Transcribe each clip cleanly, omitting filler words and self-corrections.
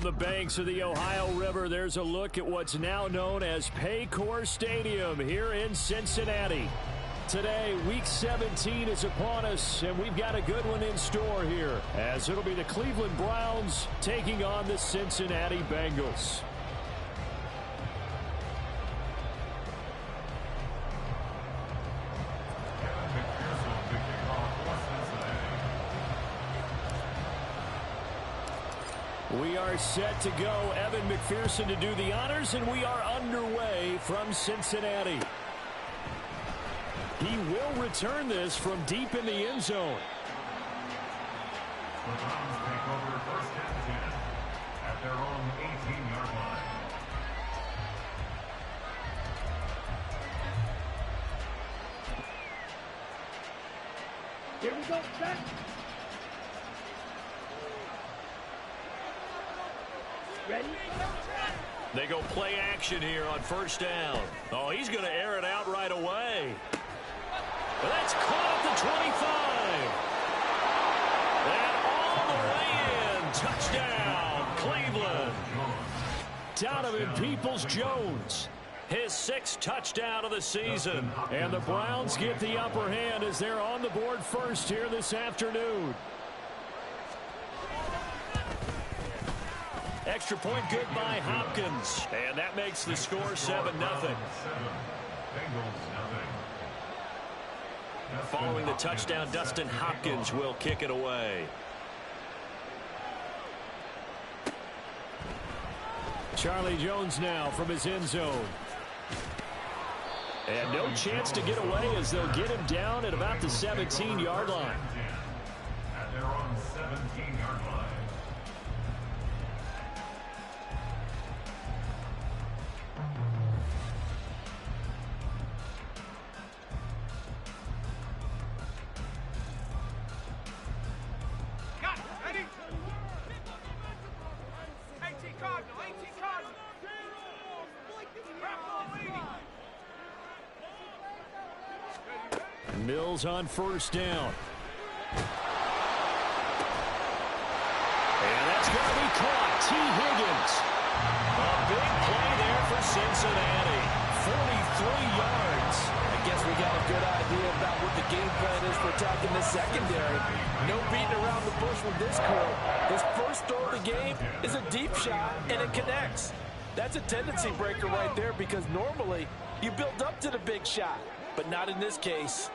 From the banks of the Ohio River, there's a look at what's now known as Paycor Stadium here in Cincinnati. Today, Week 17 is upon us, and we've got a good one in store here, as it'll be the Cleveland Browns taking on the Cincinnati Bengals. We are set to go. Evan McPherson to do the honors, and we are underway from Cincinnati. He will return this from deep in the end zone. The Browns take over first and 10 at their own 18-yard line. Here we go, set. Ready? They go play action here on first down. Oh, he's going to air it out right away. That's caught at the 25. And all the way in. Touchdown, Cleveland. Donovan Peoples-Jones. His 6th touchdown of the season. And the Browns get the upper hand as they're on the board first here this afternoon. Extra point good by Hopkins. And that makes the score 7-0. Following the touchdown, Dustin Hopkins will kick it away. Charlie Jones now from his end zone. And no chance to get away as they'll get him down at about the 17-yard line. At their own 17-yard line. Mills on first down. And that's going to be caught. T. Higgins. A big play there for Cincinnati. 43 yards. I guess we got a good idea about what the game plan is for attacking this secondary. No beating around the bush with this crew. His first throw of the game is a deep shot, and it connects. That's a tendency breaker right there because normally you build up to the big shot, but not in this case.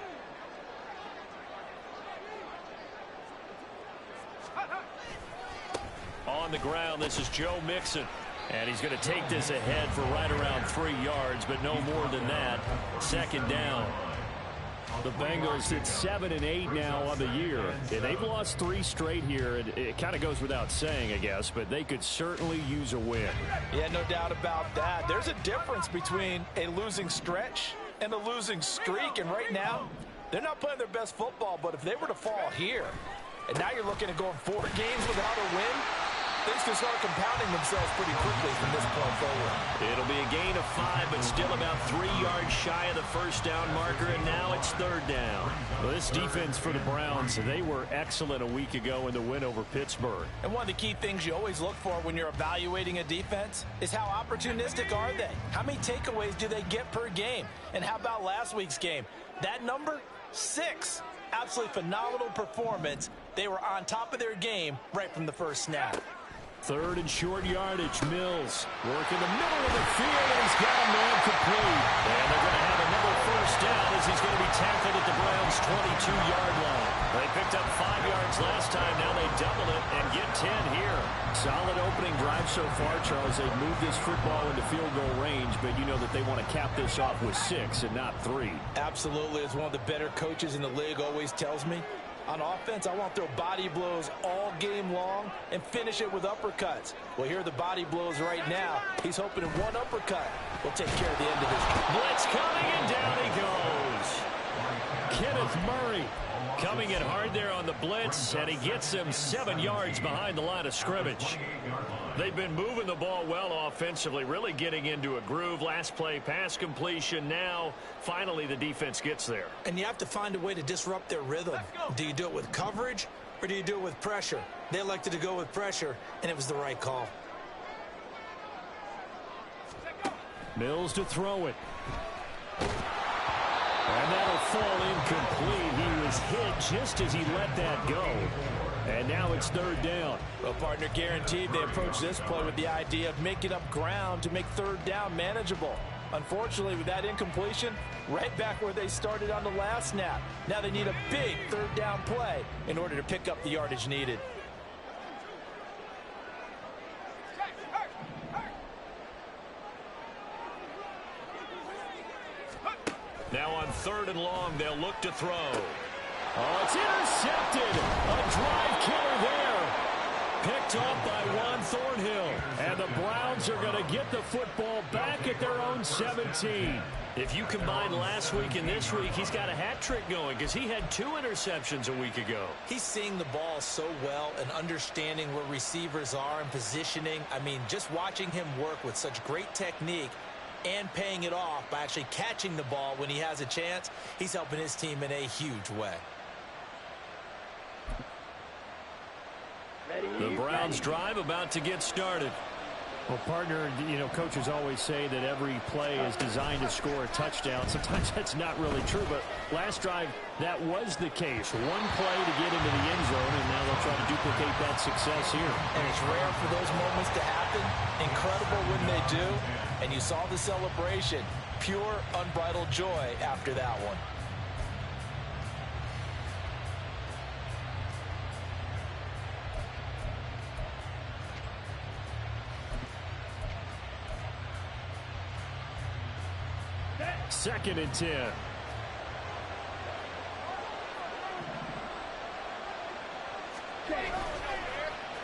On the ground, this is Joe Mixon. And he's going to take this ahead for right around 3 yards, but no more than that. Second down. The Bengals at 7-8 now on the year. And they've lost 3 straight here. And it kind of goes without saying, I guess, but they could certainly use a win. Yeah, no doubt about that. There's a difference between a losing stretch and a losing streak. And right now, they're not playing their best football. But if they were to fall here, and now you're looking at going 4 games without a win, things can start compounding themselves pretty quickly from this point forward. It'll be a gain of 5, but still about 3 yards shy of the first down marker, and now it's third down. Well, this defense for the Browns, they were excellent a week ago in the win over Pittsburgh. And one of the key things you always look for when you're evaluating a defense is how opportunistic are they? How many takeaways do they get per game? And how about last week's game? That number, 6. Absolutely phenomenal performance. They were on top of their game right from the first snap. Third and short yardage. Mills working the middle of the field, and he's got a man complete. And they're going to have another first down as he's going to be tackled at the Browns' 22-yard line. They picked up 5 yards last time. Now they double it and get 10 here. Solid opening drive so far, Charles. They've moved this football into field goal range, but you know that they want to cap this off with 6 and not 3. Absolutely. As one of the better coaches in the league always tells me, on offense, I want to throw body blows all game long and finish it with uppercuts. Well, here are the body blows right now. He's hoping in one uppercut will take care of the end of this. Blitz coming, and down he goes. Kenneth Murray coming in hard there on the blitz, and he gets him 7 yards behind the line of scrimmage. They've been moving the ball well offensively, really getting into a groove. Last play, pass completion. Now, finally, the defense gets there. And you have to find a way to disrupt their rhythm. Do you do it with coverage, or do you do it with pressure? They elected to go with pressure, and it was the right call. Mills to throw it. And that'll fall incomplete. He was hit just as he let that go. And now it's third down. Well, partner, guaranteed they approach this play with the idea of making up ground to make third down manageable. Unfortunately, with that incompletion, right back where they started on the last snap. Now they need a big third down play in order to pick up the yardage needed. Now on third and long, they'll look to throw. Oh, it's intercepted. A drive killer there. Picked off by Juan Thornhill. And the Browns are going to get the football back at their own 17. If you combine last week and this week, he's got a hat trick going because he had 2 interceptions a week ago. He's seeing the ball so well and understanding where receivers are and positioning. I mean, just watching him work with such great technique and paying it off by actually catching the ball when he has a chance, he's helping his team in a huge way. The Browns drive about to get started. Well, partner, you know, coaches always say that every play is designed to score a touchdown. Sometimes that's not really true, but last drive, that was the case. One play to get into the end zone, and now they'll try to duplicate that success here. And it's rare for those moments to happen. Incredible when they do. And you saw the celebration. Pure, unbridled joy after that one. Second and 10.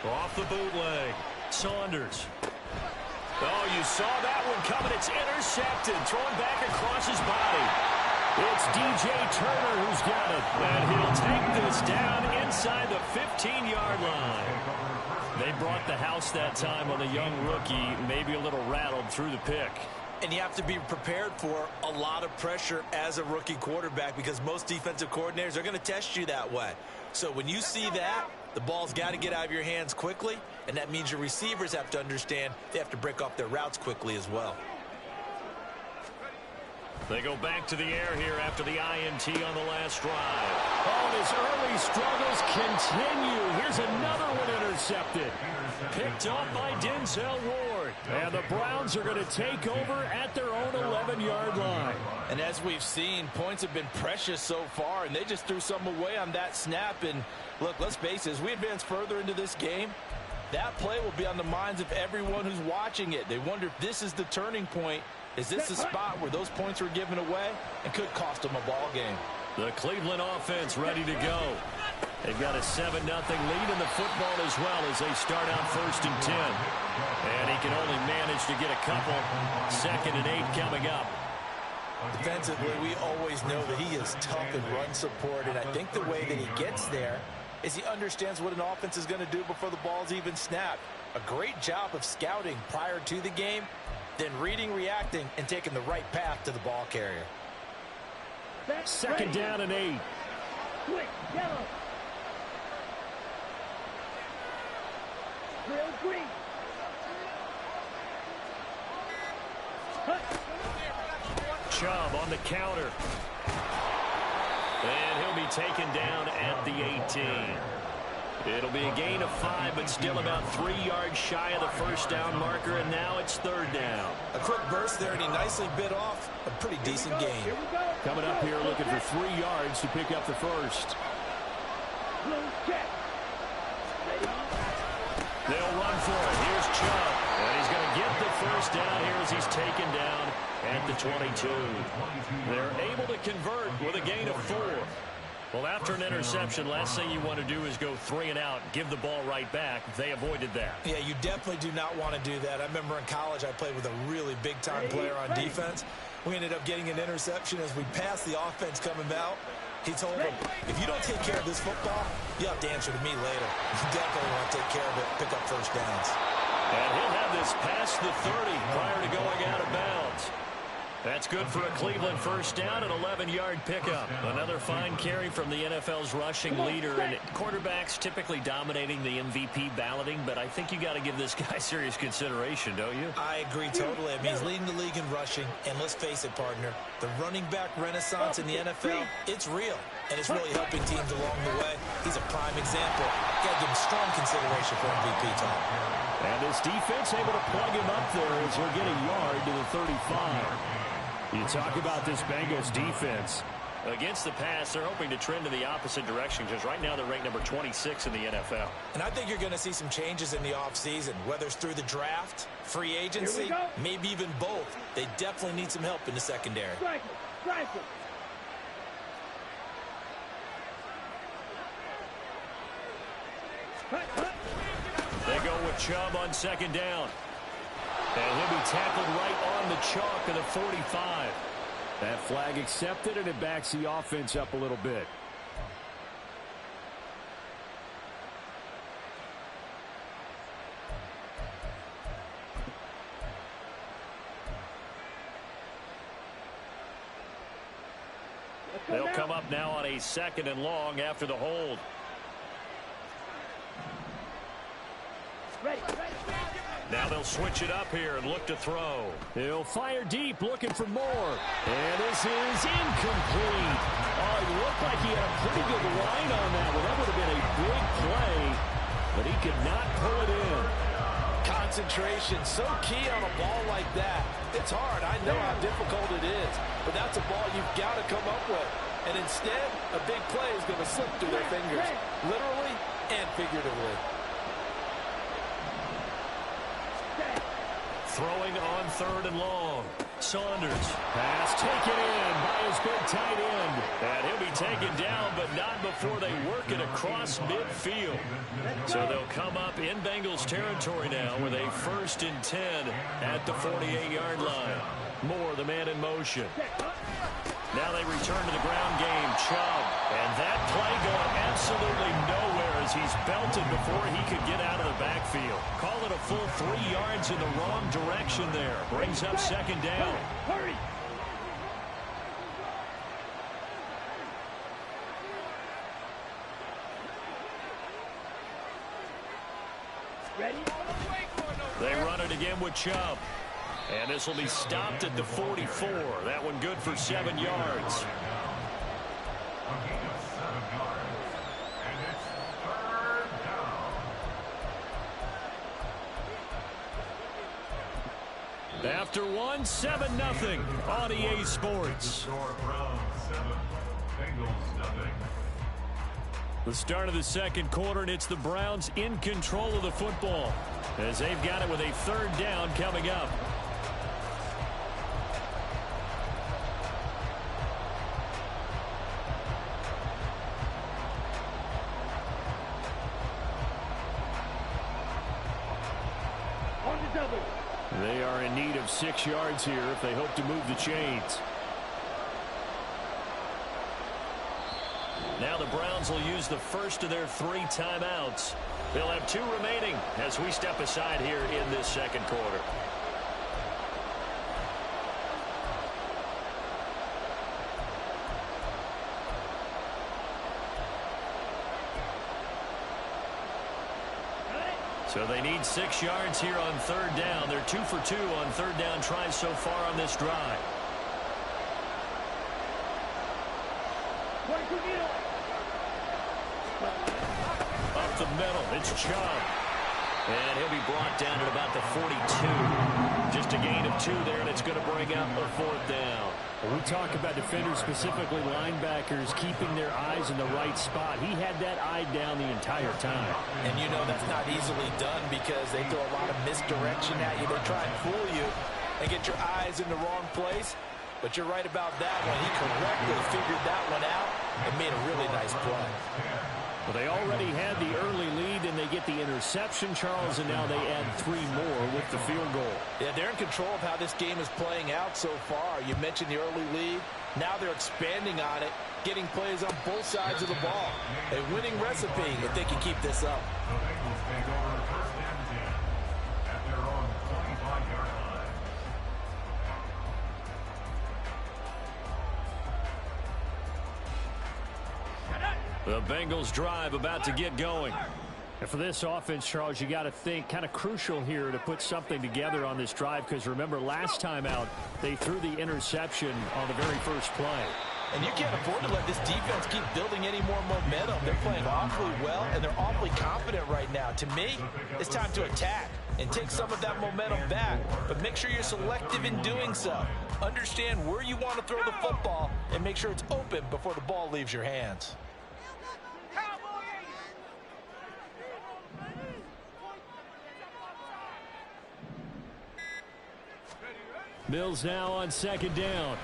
Off the bootleg. Saunders. Oh, you saw that one coming. It's intercepted. Thrown back across his body. It's DJ Turner who's got it. And he'll take this down inside the 15-yard line. They brought the house that time on the young rookie. Maybe a little rattled through the pick. And you have to be prepared for a lot of pressure as a rookie quarterback because most defensive coordinators are going to test you that way. So when you see that, the ball's got to get out of your hands quickly, and that means your receivers have to understand they have to break off their routes quickly as well. They go back to the air here after the INT on the last drive. Oh, his early struggles continue. Here's another one intercepted. Picked off by Denzel Ward. And the Browns are going to take over at their own 11-yard line. And as we've seen, points have been precious so far, and they just threw some away on that snap. And look, let's face it, as we advance further into this game, that play will be on the minds of everyone who's watching it. They wonder if this is the turning point. Is this the spot where those points were given away and could cost them a ball game? The Cleveland offense ready to go. They've got a 7-0 lead in the football as well as they start out 1st and 10. And he can only manage to get a couple. 2nd and 8 coming up. Defensively, we always know that he is tough in run support, and I think the way that he gets there is he understands what an offense is going to do before the ball's even snapped. A great job of scouting prior to the game, then reading, reacting, and taking the right path to the ball carrier. 2nd down and 8. Quick, yellow. Real green. Chubb on the counter. And he'll be taken down at the 18. It'll be a gain of 5, but still about 3 yards shy of the 1st down marker, and now it's 3rd down. A quick burst there, and he nicely bit off a pretty decent gain. Coming up here looking for 3 yards to pick up the first. They'll run for it. Here's Chubb. And he's going to get the first down here as he's taken down at the 22. They're able to convert with a gain of 4. Well, after an interception, last thing you want to do is go 3 and out, give the ball right back. They avoided that. Yeah, you definitely do not want to do that. I remember in college I played with a really big-time player on defense. We ended up getting an interception as we passed the offense coming out. He told him, if you don't take care of this football, you have to answer to me later. You definitely want to take care of it, pick up first downs. And he'll have this past the 30 prior to going out of bounds. That's good for a Cleveland first down, an 11-yard pickup. Another fine carry from the NFL's rushing leader. And quarterbacks typically dominating the MVP balloting, but I think you got to give this guy serious consideration, don't you? I agree totally. I mean, he's leading the league in rushing. And let's face it, partner, the running back renaissance in the NFL, it's real. And it's really helping teams along the way. He's a prime example. Got to give him strong consideration for MVP time. And this defense able to plug him up there as he'll get a yard to the 35. You talk about this Bengals defense. Against the pass, they're hoping to trend in the opposite direction because right now they're ranked number 26 in the NFL. And I think you're going to see some changes in the offseason, whether it's through the draft, free agency, maybe even both. They definitely need some help in the secondary. Strike it. Strike it. They go with Chubb on second down. And he'll be tackled right on the chalk of the 45. That flag accepted, and it backs the offense up a little bit. They'll come up now on a 2nd and long after the hold. Ready. Now they'll switch it up here and look to throw. He'll fire deep, looking for more. And this is incomplete. Oh, it looked like he had a pretty good line on that one. That would have been a big play, but he could not pull it in. Concentration, so key on a ball like that. It's hard. I know how difficult it is, but that's a ball you've got to come up with. And instead, a big play is going to slip through their fingers, literally and figuratively. Throwing on 3rd and long. Saunders. Pass taken in by his big tight end. And he'll be taken down, but not before they work it across midfield. So they'll come up in Bengals territory now with a 1st and 10 at the 48-yard line. Moore, the man in motion. Now they return to the ground game. Chubb. And that play going absolutely nowhere as he's belted before he could get out of the backfield. Call it a full 3 yards in the wrong direction there. Brings up 2nd down. Hurry. Ready? They run it again with Chubb. And this will be stopped at the 44. That one good for 7 yards. After 1, 7-0 on EA Sports. The start of the 2nd quarter, and it's the Browns in control of the football as they've got it with a 3rd down coming up. They are in need of 6 yards here if they hope to move the chains. Now the Browns will use the first of their 3 timeouts. They'll have 2 remaining as we step aside here in this 2nd quarter. So they need 6 yards here on 3rd down. They're 2 for 2 on 3rd down tries so far on this drive. Up the middle, it's Chubb. And he'll be brought down at about the 42. Just a gain of 2 there, and it's going to bring up a 4th down. We talk about defenders, specifically linebackers, keeping their eyes in the right spot. He had that eye down the entire time. And you know that's not easily done because they throw a lot of misdirection at you. They try and fool you and get your eyes in the wrong place. But you're right about that one. He correctly figured that one out and made a really nice play. Well, they already had the early lead, and they get the interception, Charles, and now they add 3 more with the field goal. Yeah, they're in control of how this game is playing out so far. You mentioned the early lead. Now they're expanding on it, getting plays on both sides of the ball. A winning recipe if they can keep this up. The Bengals take over 1st and 10 at their own 25-yard line. The Bengals drive about to get going. And for this offense, Charles, you got to think kind of crucial here to put something together on this drive, because remember last time out they threw the interception on the very first play. And you can't afford to let this defense keep building any more momentum. They're playing awfully well, and they're awfully confident right now. To me, it's time to attack and take some of that momentum back, but make sure you're selective in doing so. Understand where you want to throw the football and make sure it's open before the ball leaves your hands. Mills now on second down.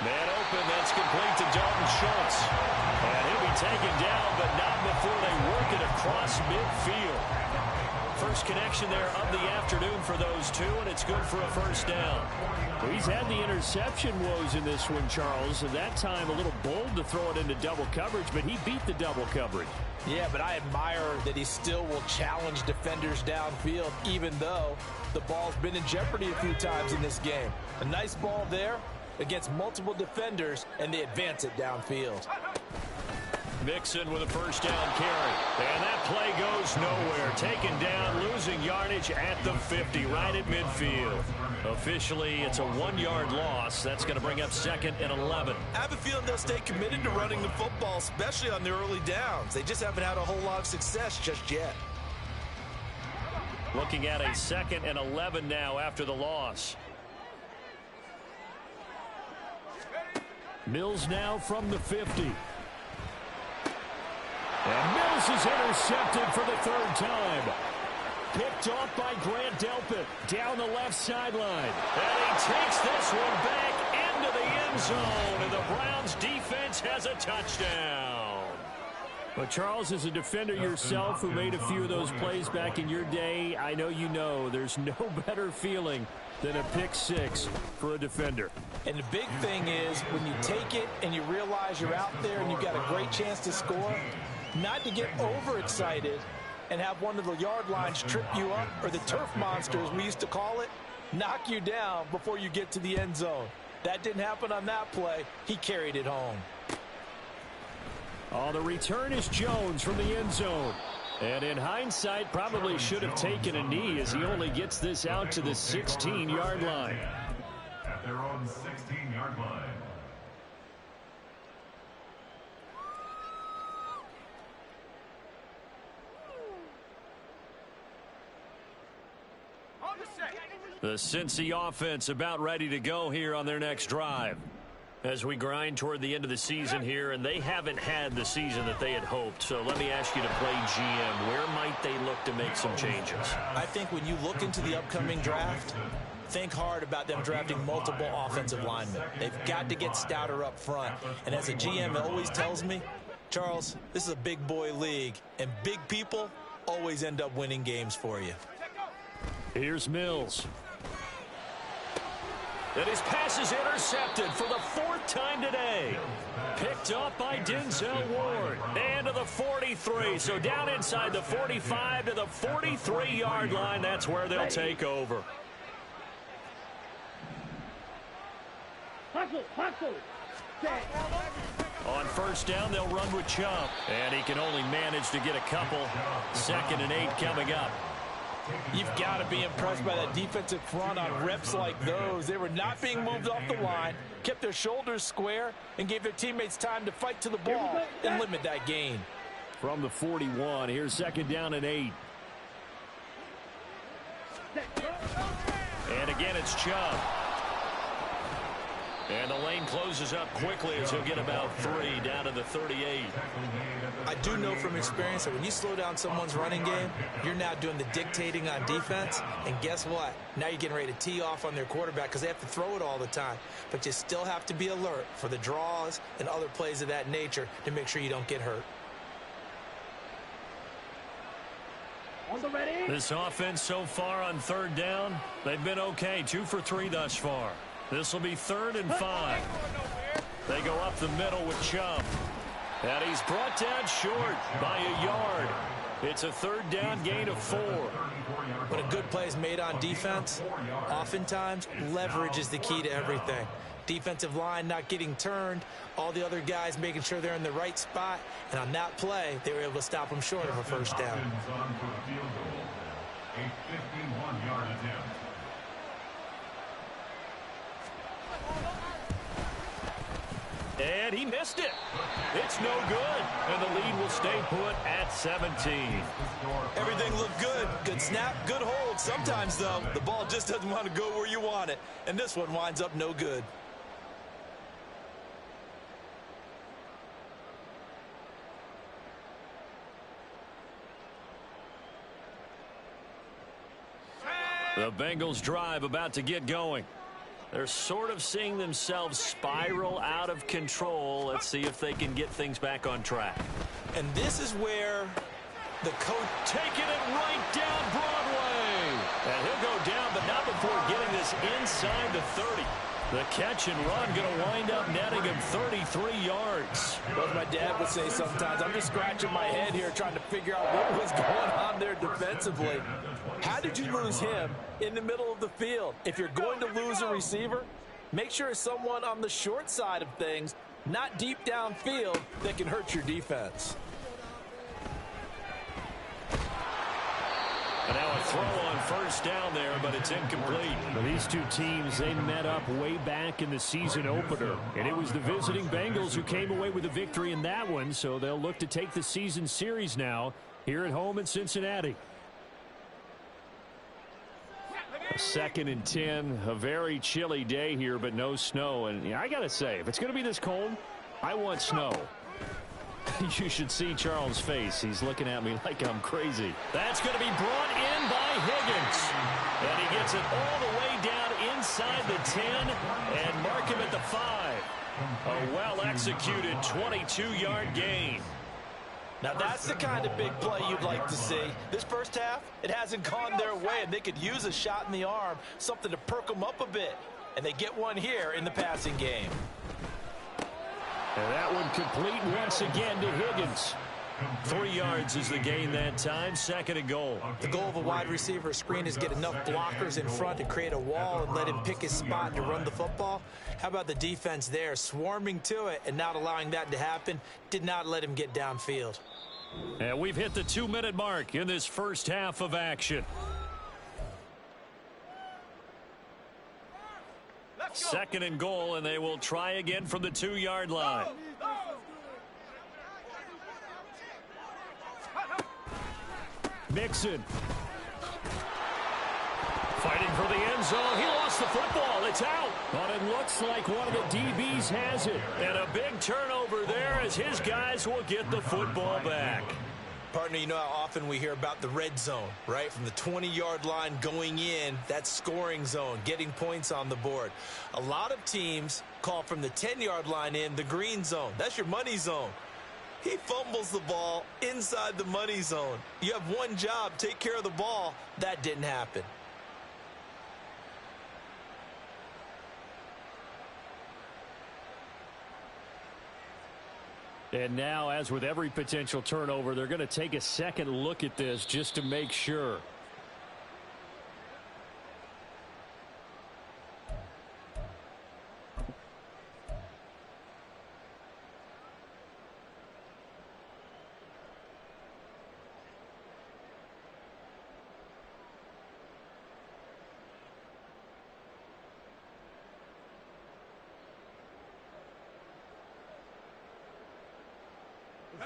Man open, that's complete to Dalton Schultz. And he'll be taken down, but not before they work it across midfield. First connection there of the afternoon for those two, and it's good for a first down. Well, he's had the interception woes in this one, Charles, and that time a little bold to throw it into double coverage, but he beat the double coverage. Yeah, but I admire that he still will challenge defenders downfield, even though the ball's been in jeopardy a few times in this game. A nice ball there against multiple defenders, and they advance it downfield. Mixon with a first down carry. And that play goes nowhere. Taken down, losing yardage at the 50, right at midfield. Officially, it's a 1-yard loss. That's going to bring up 2nd and 11. I have a feeling they'll stay committed to running the football, especially on the early downs. They just haven't had a whole lot of success just yet. Looking at a 2nd and 11 now after the loss. Mills now from the 50. And Mills is intercepted for the 3rd time. Picked off by Grant Delpit down the left sideline. And he takes this one back into the end zone. And the Browns defense has a touchdown. But Charles, as a defender yourself who made a few of those plays back in your day, I know you know there's no better feeling than a pick six for a defender. And the big thing is when you take it and you realize you're out there and you've got a great chance to score, not to get overexcited and have one of the yard lines trip you up, or the turf monsters we used to call it, knock you down before you get to the end zone. That didn't happen on that play. He carried it home. Oh, the return is Jones from the end zone. And in hindsight, probably should have taken a knee as he only gets this out to the 16-yard line. At their own 16-yard line. The Cincy offense about ready to go here on their next drive. As we grind toward the end of the season here, and they haven't had the season that they had hoped. So let me ask you to play GM. Where might they look to make some changes? I think when you look into the upcoming draft, think hard about them drafting multiple offensive linemen. They've got to get stouter up front. And as a GM always tells me, Charles, this is a big boy league, and big people always end up winning games for you. Here's Mills. And his pass is intercepted for the 4th time today. Picked up by Denzel Ward. And to the 43. So down inside the 45 to the 43-yard line. That's where they'll take over. Hustle, hustle. On first down, they'll run with Chubb. And he can only manage to get a couple. 2nd and 8 coming up. You've got to be impressed by that defensive front on reps like those. They were not being moved off the line, kept their shoulders square, and gave their teammates time to fight to the ball and limit that gain. From the 41, here's 2nd down and 8. And again, it's Chubb. And the lane closes up quickly as he'll get about 3 down to the 38. I do know from experience that when you slow down someone's running game, you're now doing the dictating on defense. And guess what? Now you're getting ready to tee off on their quarterback because they have to throw it all the time. But you still have to be alert for the draws and other plays of that nature to make sure you don't get hurt. On the ready. This offense so far on 3rd down, they've been okay. 2 for 3 thus far. This will be 3rd and 5. They go up the middle with Chubb. And he's brought down short by a yard. It's a 3rd down gain of 4. When a good play is made on defense, oftentimes leverage is the key to everything. Defensive line not getting turned. All the other guys making sure they're in the right spot. And on that play, they were able to stop them short of a first down. On for the field goal. A 51-yard attempt. And he missed it. It's no good. And the lead will stay put at 17. Everything looked good. Good snap, good hold. Sometimes, though, the ball just doesn't want to go where you want it. And this one winds up no good. The Bengals drive about to get going. They're sort of seeing themselves spiral out of control. Let's see if they can get things back on track. And this is where the coach taking it right down Broadway. And he'll go down, but not before getting this inside the 30. The catch and run going to wind up netting him 33 yards. What my dad would say sometimes, I'm just scratching my head here trying to figure out what was going on there defensively. How did you lose him in the middle of the field? If you're going to lose a receiver, make sure it's someone on the short side of things, not deep downfield, that can hurt your defense. And now a throw on first down there, but it's incomplete. Now these two teams, they met up way back in the season opener. And it was the visiting Bengals who came away with a victory in that one, so they'll look to take the season series now here at home in Cincinnati. A 2nd and 10, a very chilly day here, but no snow. And I got to say, if it's going to be this cold, I want snow. You should see Charles' face. He's looking at me like I'm crazy. That's going to be brought in by Higgins. And he gets it all the way down inside the 10 and mark him at the 5. A well-executed 22-yard gain. Now that's the kind of big play you'd like to see. This first half, it hasn't gone their way, and they could use a shot in the arm, something to perk them up a bit. And they get one here in the passing game. And that one complete once again to Higgins. 3 yards is the gain that time, 2nd and goal. The goal of a wide receiver screen is get enough blockers in front to create a wall and let him pick his spot to run the football. How about the defense there, swarming to it and not allowing that to happen? Did not let him get downfield. And we've hit the 2-minute mark in this first half of action. 2nd and goal, and they will try again from the 2-yard line. Mixon. Fighting for the end zone. He lost the football. It's out. But it looks like one of the DBs has it. And a big turnover there as his guys will get the football back. Partner, you know how often we hear about the red zone, right? From the 20-yard line going in, that's scoring zone, getting points on the board. A lot of teams call from the 10-yard line in the green zone. That's your money zone. He fumbles the ball inside the money zone. You have one job, take care of the ball. That didn't happen. And now, as with every potential turnover, they're going to take a second look at this just to make sure.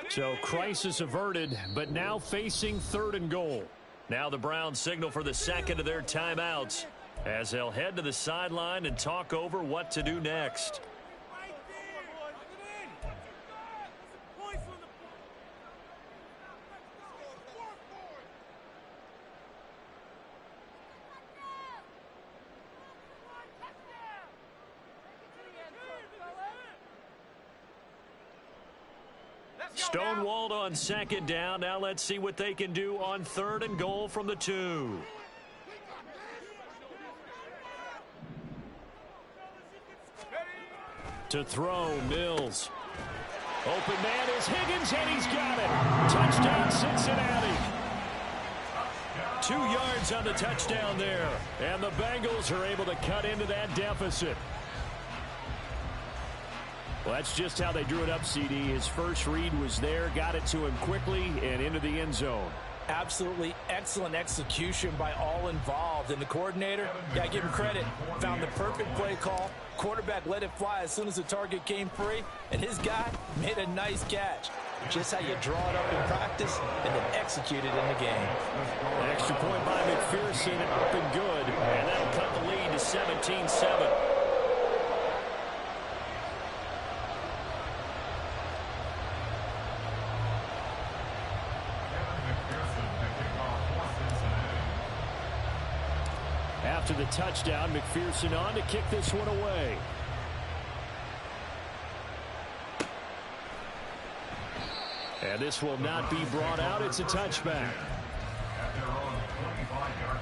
So crisis averted, but now facing 3rd and goal. Now the Browns signal for the second of their timeouts as they'll head to the sideline and talk over what to do next. Stonewalled on 2nd down. Now let's see what they can do on 3rd and goal from the 2. To throw, Mills. Open man is Higgins, and he's got it. Touchdown, Cincinnati. 2 yards on the touchdown there. And the Bengals are able to cut into that deficit. Well, that's just how they drew it up, CD. His first read was there, got it to him quickly, and into the end zone. Absolutely excellent execution by all involved. And the coordinator, got to give him credit, found the perfect play call. Quarterback let it fly as soon as the target came free, and his guy made a nice catch. Just how you draw it up in practice and then execute it in the game. An extra point by McPherson, up and good, and that'll cut the lead to 17-7. After the touchdown, McPherson on to kick this one away. And this will not be brought out. It's a touchback. At their own 25-yard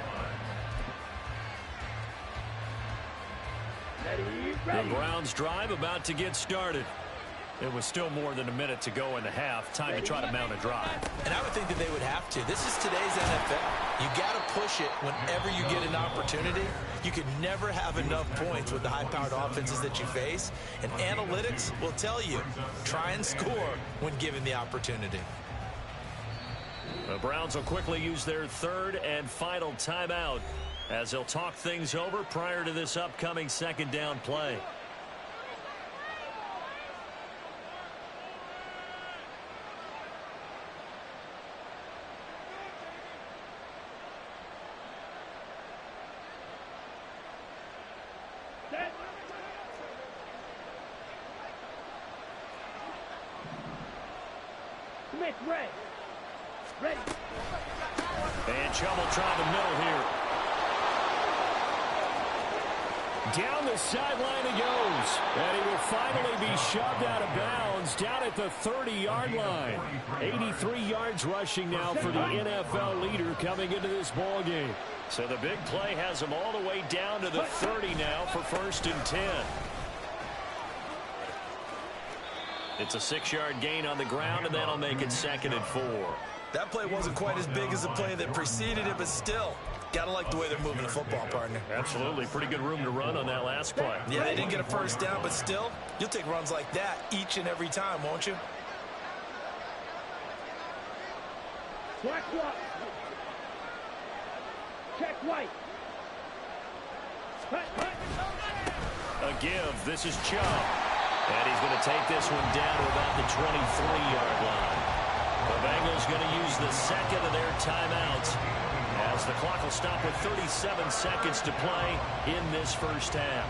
line. The Browns drive about to get started. It was still more than a minute to go in the half. Time to try to mount a drive. And I would think that they would have to. This is today's NFL. You got to push it whenever you get an opportunity. You can never have enough points with the high-powered offenses that you face. And analytics will tell you, try and score when given the opportunity. The Browns will quickly use their third and final timeout as they'll talk things over prior to this upcoming second down play. Smith, ready. And Chubb trying the middle here. Down the sideline he goes. And he will finally be shoved out of bounds down at the 30-yard line. 83 yards rushing now for the NFL leader coming into this ball game. So the big play has him all the way down to the 30 now for 1st and 10. It's a 6-yard gain on the ground, and that'll make it 2nd and 4. That play wasn't quite as big as the play that preceded it, but still, got to like the way they're moving the football, partner. Absolutely. Pretty good room to run on that last play. Yeah, they didn't get a first down, but still, you'll take runs like that each and every time, won't you? Black block. Check white. A give. This is Chubb. And he's going to take this one down to about the 23-yard line. The Bengals going to use the second of their timeouts as the clock will stop with 37 seconds to play in this first half.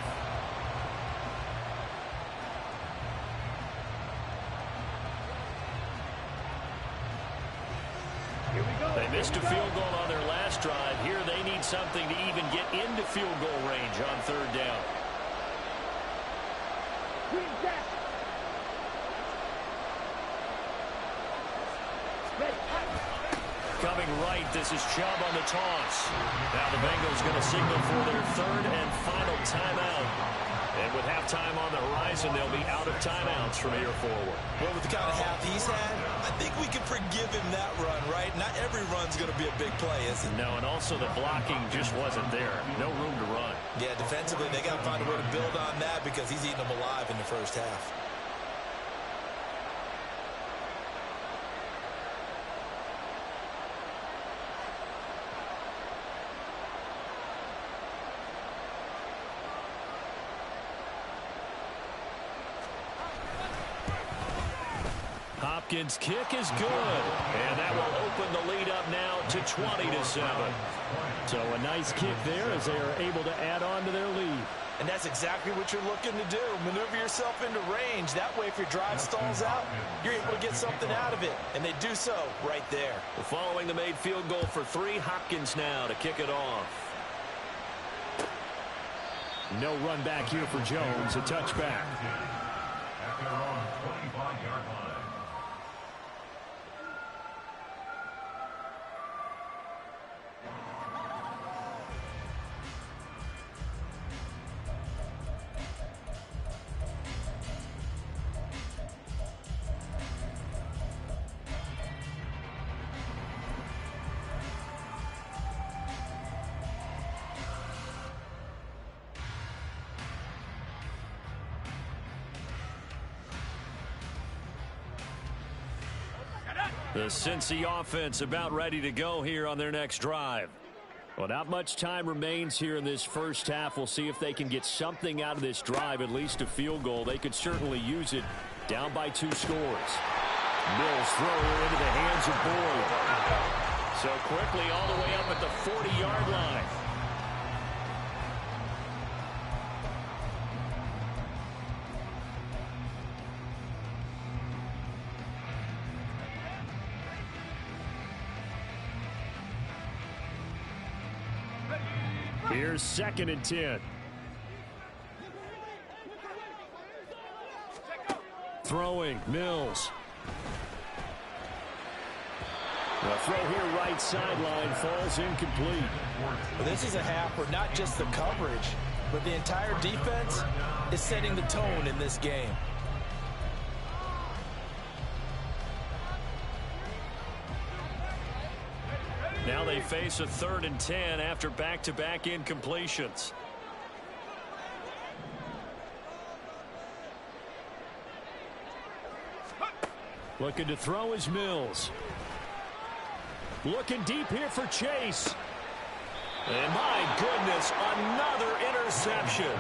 Here we go. They missed a field goal on their last drive. Here they need something to even get into field goal range on 3rd down. Green deck. Ready. Coming right, this is Chubb on the toss. Now the Bengals going to signal for their 3rd and final timeout. And with halftime on the horizon, they'll be out of timeouts from here forward. Well, with the kind of half he's had, I think we can forgive him that run, right? Not every run's going to be a big play, is it? No, and also the blocking just wasn't there. No room to run. Yeah, defensively, they got to find a way to build on that because he's eating them alive in the first half. Hopkins' kick is good, and that will open the lead up now to 20-7. So a nice kick there as they are able to add on to their lead. And that's exactly what you're looking to do. Maneuver yourself into range. That way, if your drive stalls out, you're able to get something out of it. And they do so right there. Well, following the made field goal for 3, Hopkins now to kick it off. No run back here for Jones. A touchback. At their own 25-yard line. The Cincy offense about ready to go here on their next drive. Well, not much time remains here in this first half. We'll see if they can get something out of this drive, at least a field goal. They could certainly use it. Down by 2 scores. Mills throw into the hands of Boyd. So quickly all the way up at the 40-yard line. Here's 2nd and 10. Throwing, Mills. The throw here right sideline falls incomplete. Well, this is a half where not just the coverage, but the entire defense is setting the tone in this game. Now they face a 3rd and 10 after back-to-back incompletions. Looking to throw is Mills. Looking deep here for Chase. And my goodness, another interception.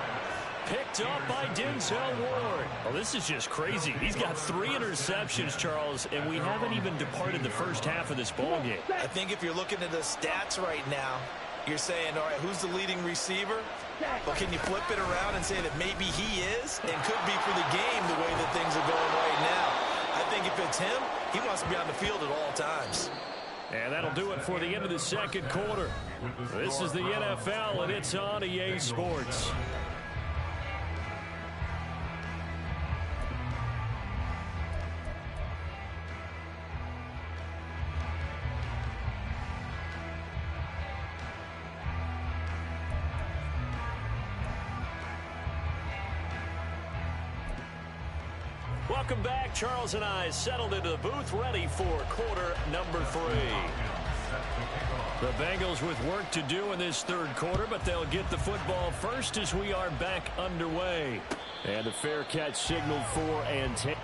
Picked up by Denzel Ward. Well, this is just crazy. He's got 3 interceptions, Charles, and we haven't even departed the first half of this ballgame. I think if you're looking at the stats right now, you're saying, all right, who's the leading receiver? But can you flip it around and say that maybe he is and could be for the game the way that things are going right now? I think if it's him, he wants to be on the field at all times. And that'll do it for the end of the second quarter. This is the NFL, and it's on EA Sports. Welcome back. Charles and I settled into the booth, ready for quarter number 3. The Bengals with work to do in this third quarter, but they'll get the football first as we are back underway. And a fair catch signaled for and 10.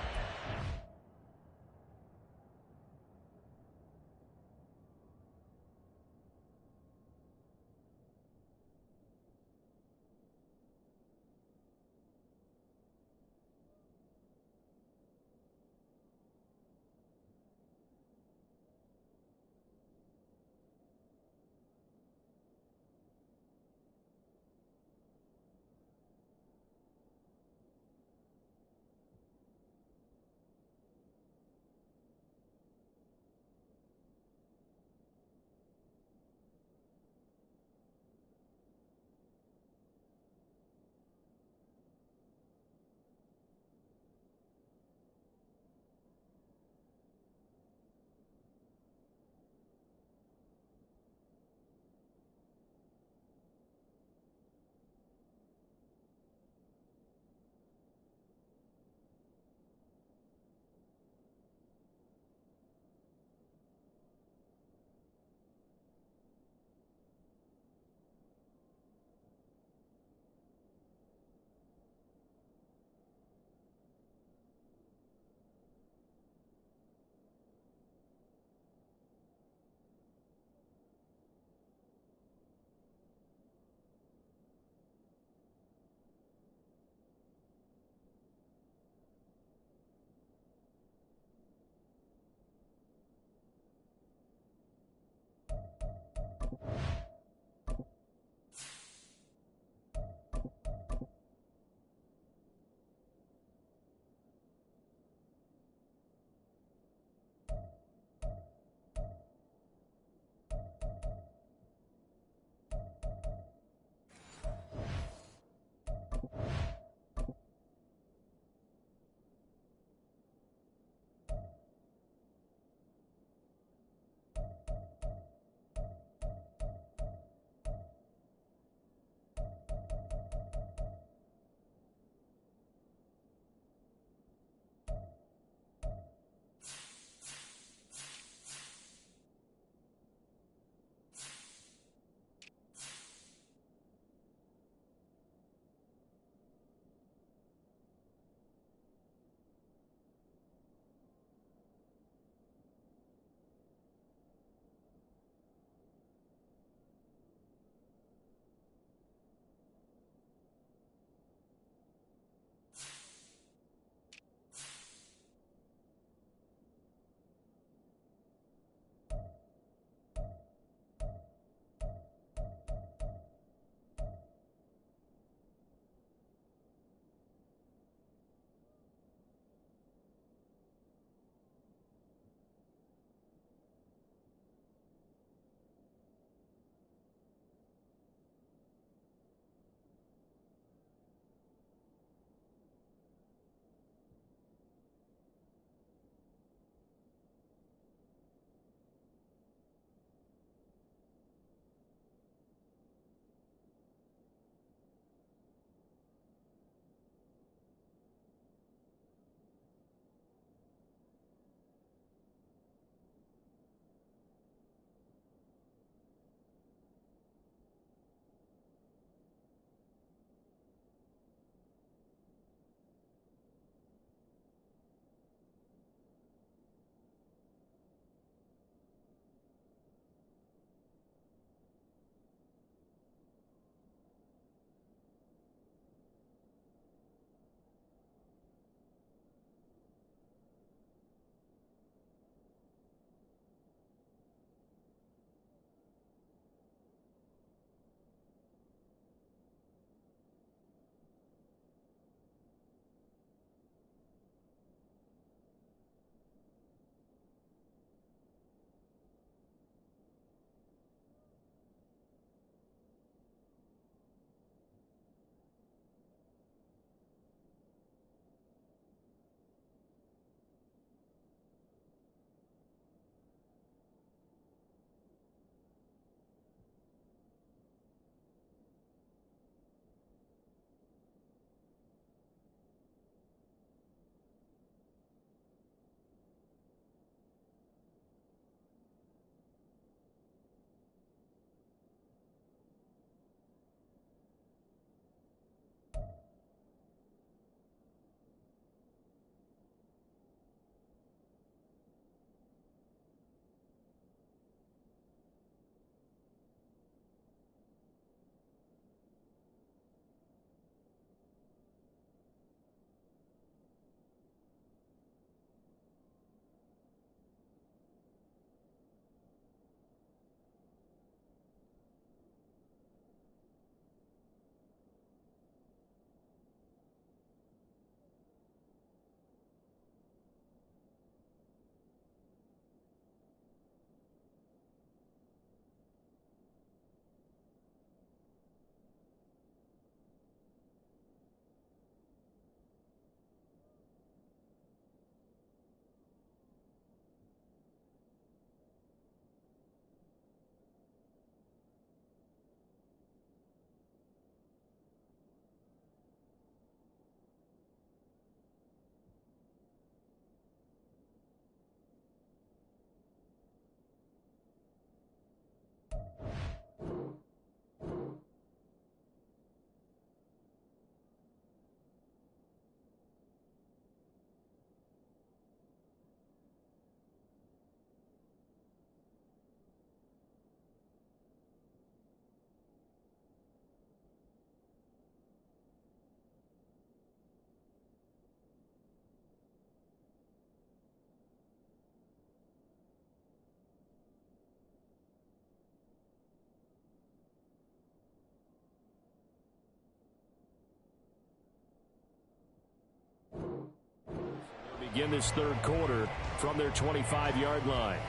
begin this third quarter from their 25-yard line.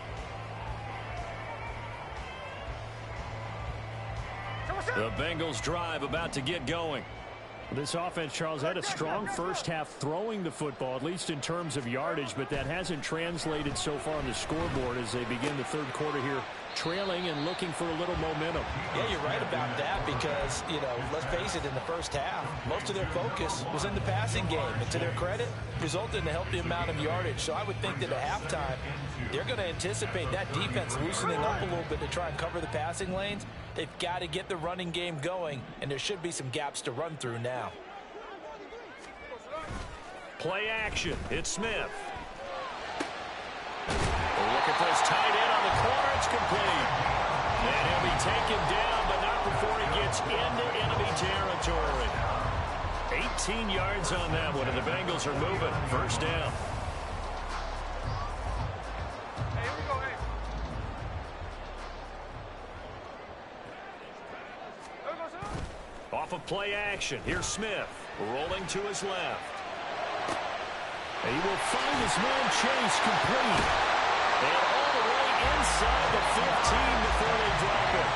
The Bengals drive about to get going. This offense, Charles, had a strong first half throwing the football, at least in terms of yardage, but that hasn't translated so far on the scoreboard as they begin the third quarter here, trailing and looking for a little momentum. Yeah, you're right about that because, let's face it, in the first half, most of their focus was in the passing game. And to their credit, resulted in a healthy amount of yardage. So I would think that at halftime, they're going to anticipate that defense loosening up a little bit to try and cover the passing lanes. They've got to get the running game going, and there should be some gaps to run through now. Play action. It's Smith. Look at this tight end on the corner. It's complete. And he'll be taken down, but not before he gets into enemy territory. 18 yards on that one, and the Bengals are moving. First down. Off of play action. Here's Smith. Rolling to his left. He will find his man Chase complete. And all the way inside the 15 before they drop it.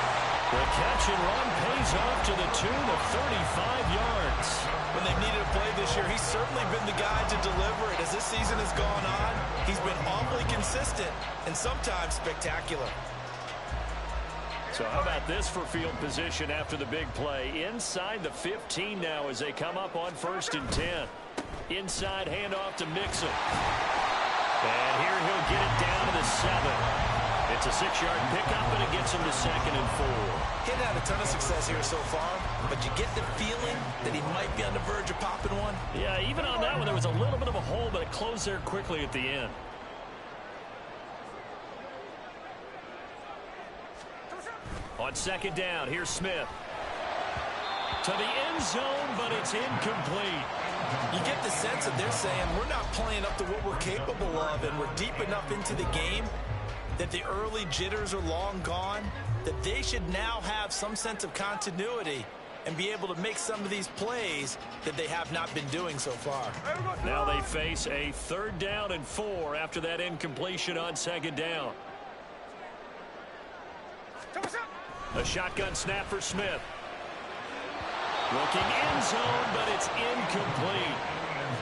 The catch and run pays off to the tune of 35 yards. When they've needed a play this year, he's certainly been the guy to deliver it. As this season has gone on, he's been awfully consistent and sometimes spectacular. So how about this for field position after the big play? Inside the 15 now as they come up on 1st and 10. Inside handoff to Mixon. And here he'll get it down to the 7. It's a 6-yard pickup, and it gets him to 2nd and 4. He hasn't had a ton of success here so far, but you get the feeling that he might be on the verge of popping one. Yeah, even on that one, there was a little bit of a hole, but it closed there quickly at the end. On 2nd down, here's Smith. To the end zone, but it's incomplete. You get the sense that they're saying we're not playing up to what we're capable of, and we're deep enough into the game that the early jitters are long gone, that they should now have some sense of continuity and be able to make some of these plays that they have not been doing so far. Now they face a 3rd down and 4 after that incompletion on 2nd down. A shotgun snap for Smith. Looking end zone, but it's incomplete.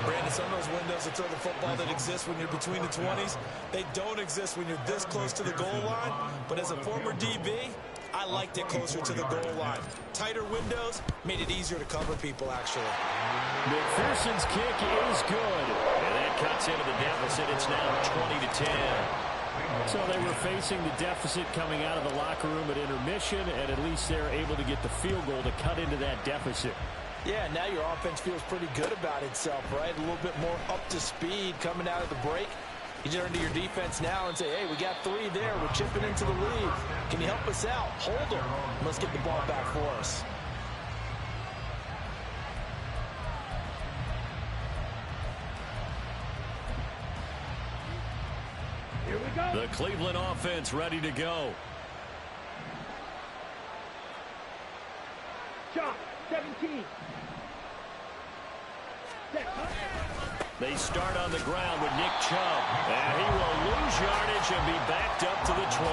Brandon, some of those windows that throw the football that exist when you're between the 20s, they don't exist when you're this close to the goal line. But as a former DB, I liked it closer to the goal line. Tighter windows made it easier to cover people, actually. McPherson's kick is good. And that cuts into the deficit. It's now 20-10. So they were facing the deficit coming out of the locker room at intermission, and at least they're able to get the field goal to cut into that deficit. Yeah, now your offense feels pretty good about itself, right? A little bit more up to speed coming out of the break. You turn to your defense now and say, hey, we got 3 there. We're chipping into the lead. Can you help us out? Hold them. Let's get the ball back for us. Here we go. The Cleveland offense ready to go. Shot, 17. Set. They start on the ground with Nick Chubb. And he will lose yardage and be backed up to the 24.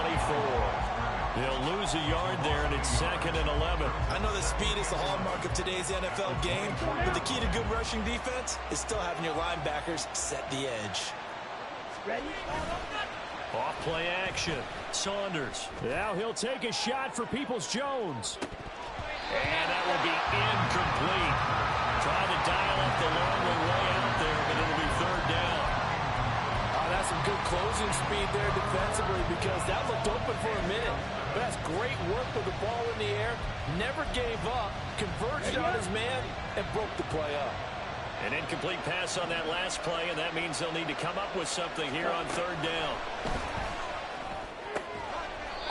He'll lose a yard there, and it's 2nd and 11. I know that speed is the hallmark of today's NFL game, but the key to good rushing defense is still having your linebackers set the edge. Ready? Off play action. Saunders. Now he'll take a shot for Peoples-Jones. And that will be incomplete. Trying to dial up the long way out there, but it'll be 3rd down. That's some good closing speed there defensively because that looked open for a minute. But that's great work with the ball in the air. Never gave up. Converged on his man and broke the play up. An incomplete pass on that last play, and that means they'll need to come up with something here on 3rd down.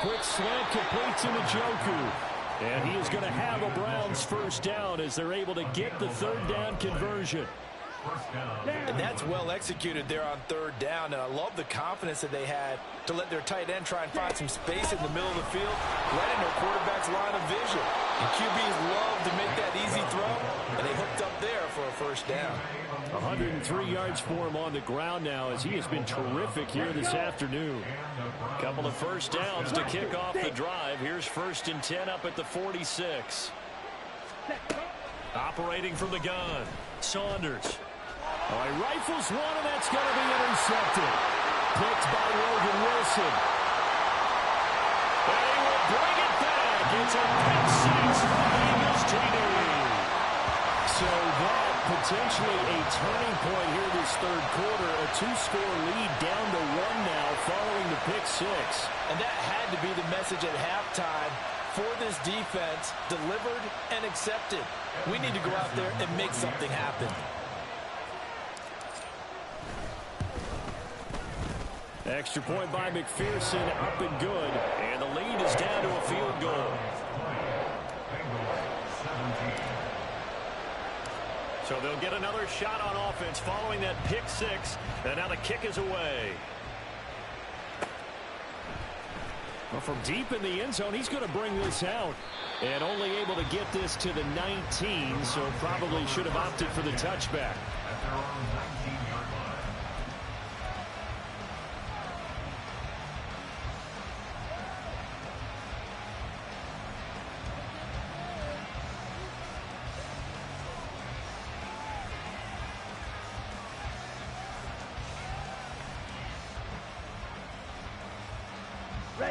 Quick slant completes to Njoku. And he is going to have a Browns 1st down as they're able to get the 3rd down conversion. And that's well executed there on 3rd down. And I love the confidence that they had to let their tight end try and find some space in the middle of the field, right in their quarterback's line of vision. And QBs love to make that easy throw, and they hooked up there for a first down. 103 yards for him on the ground now as he has been terrific here this afternoon. Couple of first downs to kick off the drive. Here's 1st and 10 up at the 46. Operating from the gun, Saunders. Oh, he rifles one, and that's going to be intercepted. Picked by Logan Wilson. And he will bring it back. It's a pick six for the Bengals TD. So that potentially a turning point here this third quarter. A 2-score lead down to 1 now following the pick six. And that had to be the message at halftime for this defense. Delivered and accepted. We need to go out there and make something happen. Extra point by McPherson, up and good. And the lead is down to a field goal. So they'll get another shot on offense following that pick six. And now the kick is away. Well, from deep in the end zone, he's going to bring this out. And only able to get this to the 19, so probably should have opted for the touchback. At their own 19-yard line.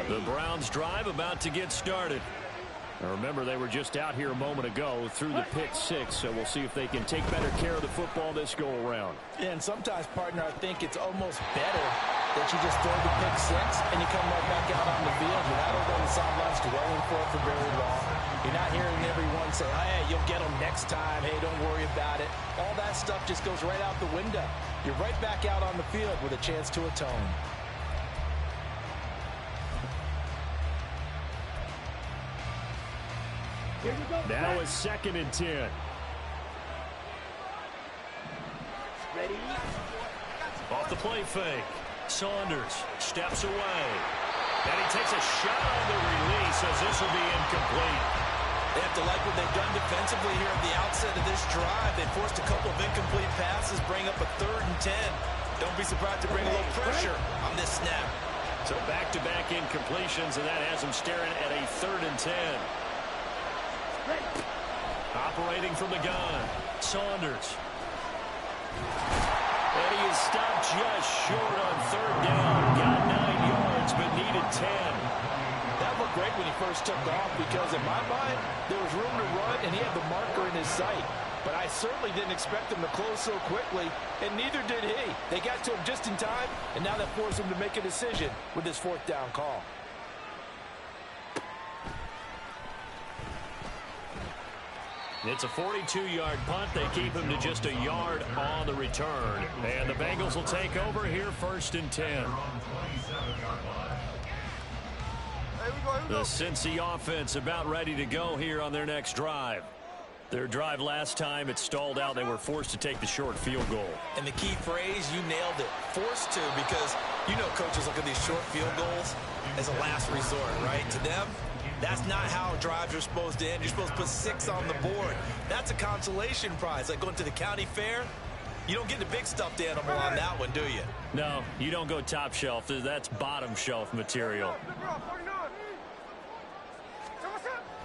The Browns drive about to get started. Now remember, they were just out here a moment ago through the pick six, so we'll see if they can take better care of the football this go around. And sometimes, partner, I think it's almost better that you just throw the pick six and you come right back out on the field. You're not over on the sidelines dwelling for it for very long. You're not hearing everyone say, hey, you'll get them next time. Hey, don't worry about it. All that stuff just goes right out the window. You're right back out on the field with a chance to atone. Here we go. Now it's 2nd and 10. Ready? Off the play fake. Saunders steps away. And he takes a shot on the release as this will be incomplete. They have to like what they've done defensively here at the outset of this drive. They forced a couple of incomplete passes, bring up a 3rd and 10. Don't be surprised to bring a little pressure on this snap. So back-to-back incompletions, and that has him staring at a 3rd and 10. Operating from the gun, Saunders. And he is stopped just short on 3rd down. Got 9 yards, but needed 10. That looked great when he first took off because, in my mind, there was room to run, and he had the marker in his sight. But I certainly didn't expect him to close so quickly, and neither did he. They got to him just in time, and now that forced him to make a decision with his 4th down call. It's a 42-yard punt. They keep him to just a yard on the return. And the Bengals will take over here 1st and 10. The Cincy offense about ready to go here on their next drive. Their drive last time, it stalled out. They were forced to take the short field goal. And the key phrase, you nailed it. Forced to, because you know coaches look at these short field goals as a last resort, right? To them, that's not how drives are supposed to end. You're supposed to put 6 on the board. That's a consolation prize. Like going to the county fair, you don't get the big stuffed animal on that one, do you? No, you don't go top shelf. That's bottom shelf material.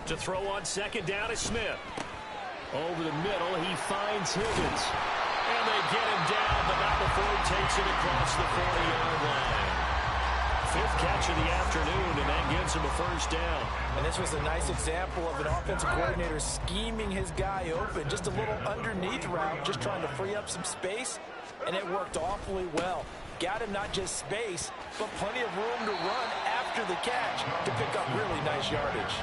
To throw on 2nd down is Smith. Over the middle, he finds Higgins. And they get him down, but not before he takes it across the 40-yard line. 5th catch of the afternoon, and that gives him a 1st down. And this was a nice example of an offensive coordinator scheming his guy open. Just a little underneath route, just trying to free up some space, and it worked awfully well. Got him not just space, but plenty of room to run after the catch to pick up really nice yardage.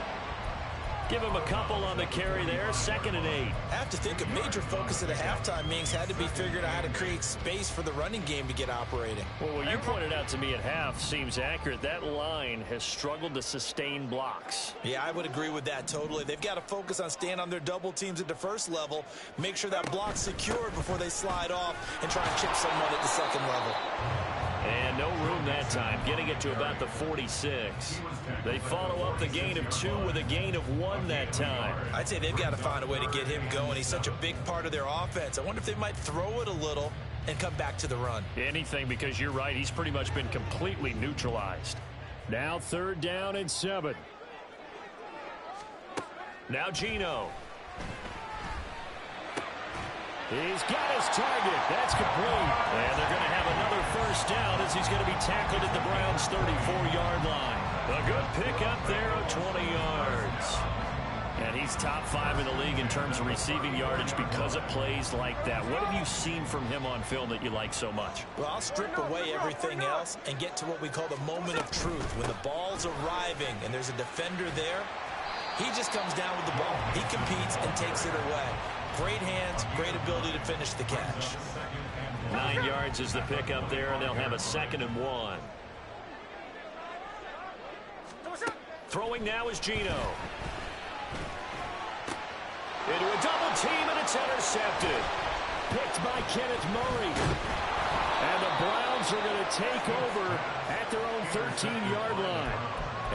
Give him a couple on the carry there, 2nd and 8. I have to think a major focus at the halftime meetings had to be figuring out how to create space for the running game to get operating. Well, what you pointed out to me at half seems accurate. That line has struggled to sustain blocks. Yeah, I would agree with that totally. They've got to focus on staying on their double teams at the first level, make sure that block's secured before they slide off and try and chip someone at the second level. And no room that time, getting it to about the 46. They follow up the gain of 2 with a gain of 1 that time. I'd say they've got to find a way to get him going. He's such a big part of their offense. I wonder if they might throw it a little and come back to the run. Anything, because you're right, he's pretty much been completely neutralized. Now 3rd down and 7. Now Geno. He's got his target. That's complete. And they're going to have another 1st down as he's going to be tackled at the Browns' 34-yard line. A good pickup there of 20 yards. And he's top 5 in the league in terms of receiving yardage because of plays like that. What have you seen from him on film that you like so much? Well, I'll strip away everything else and get to what we call the moment of truth. When the ball's arriving and there's a defender there, he just comes down with the ball. He competes and takes it away. Great hands, great ability to finish the catch. 9 yards is the pickup there, and they'll have a 2nd and 1. Throwing now is Geno. Into a double team, and it's intercepted. Picked by Kenneth Murray. And the Browns are going to take over at their own 13-yard line.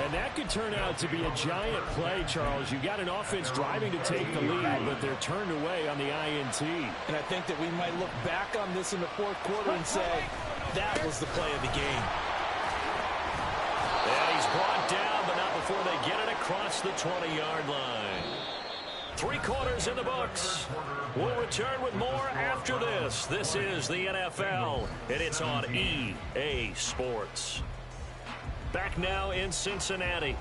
And that could turn out to be a giant play, Charles. You got an offense driving to take the lead, but they're turned away on the INT. And I think that we might look back on this in the 4th quarter and say, that was the play of the game. And he's brought down, but not before they get it across the 20-yard line. 3 quarters in the books. We'll return with more after this. This is the NFL, and it's on EA Sports. Back now in Cincinnati.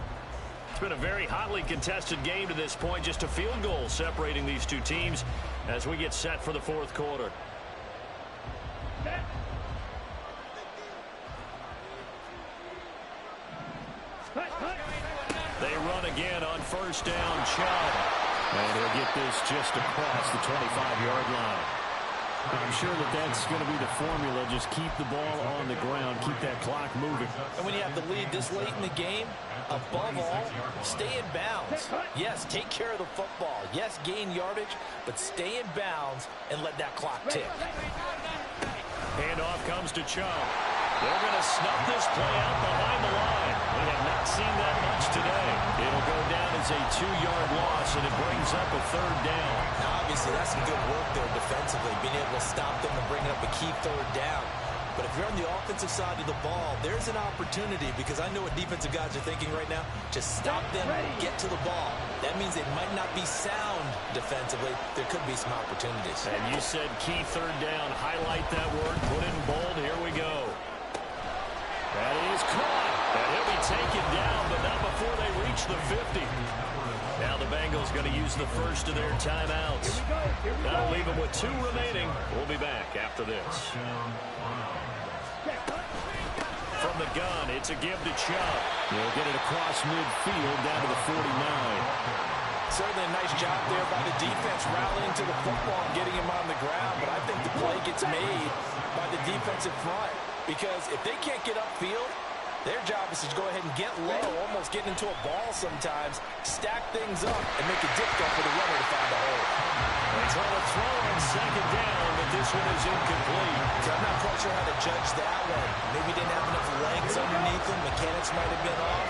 It's been a very hotly contested game to this point. Just a field goal separating these two teams as we get set for the 4th quarter. They run again on 1st down. Chubb. And he'll get this just across the 25-yard line. I'm sure that that's going to be the formula. Just keep the ball on the ground. Keep that clock moving. And when you have the lead this late in the game, above all, stay in bounds. Yes, take care of the football. Yes, gain yardage, but stay in bounds and let that clock tick. Handoff comes to Chubb. They're going to snuff this play out behind the line. We have not seen that much today. It'll go down as a 2-yard loss, and it brings up a 3rd down. Now, obviously, that's some good work there defensively, being able to stop them and bring up a key 3rd down. But if you're on the offensive side of the ball, there's an opportunity, because I know what defensive guys are thinking right now. Just stop them, get to the ball. That means they might not be sound defensively. There could be some opportunities. And you said key 3rd down. Highlight that word. Put it in bold. Here we go. That is caught. And he'll be taken down, but not before they reach the 50. Now the Bengals going to use the first of their timeouts. That'll leave them with 2 remaining. We'll be back after this. From the gun, it's a give to Chubb. He'll get it across midfield down to the 49. Certainly a nice job there by the defense rallying to the football and getting him on the ground, but I think the play gets made by the defensive front, because if they can't get upfield, their job is to go ahead and get low, almost get into a ball sometimes, stack things up, and make it difficult for the runner to find a hole. They try to throw on 2nd down, but this one is incomplete. So I'm not quite sure how to judge that one. Maybe didn't have enough legs underneath him. Mechanics might have been off.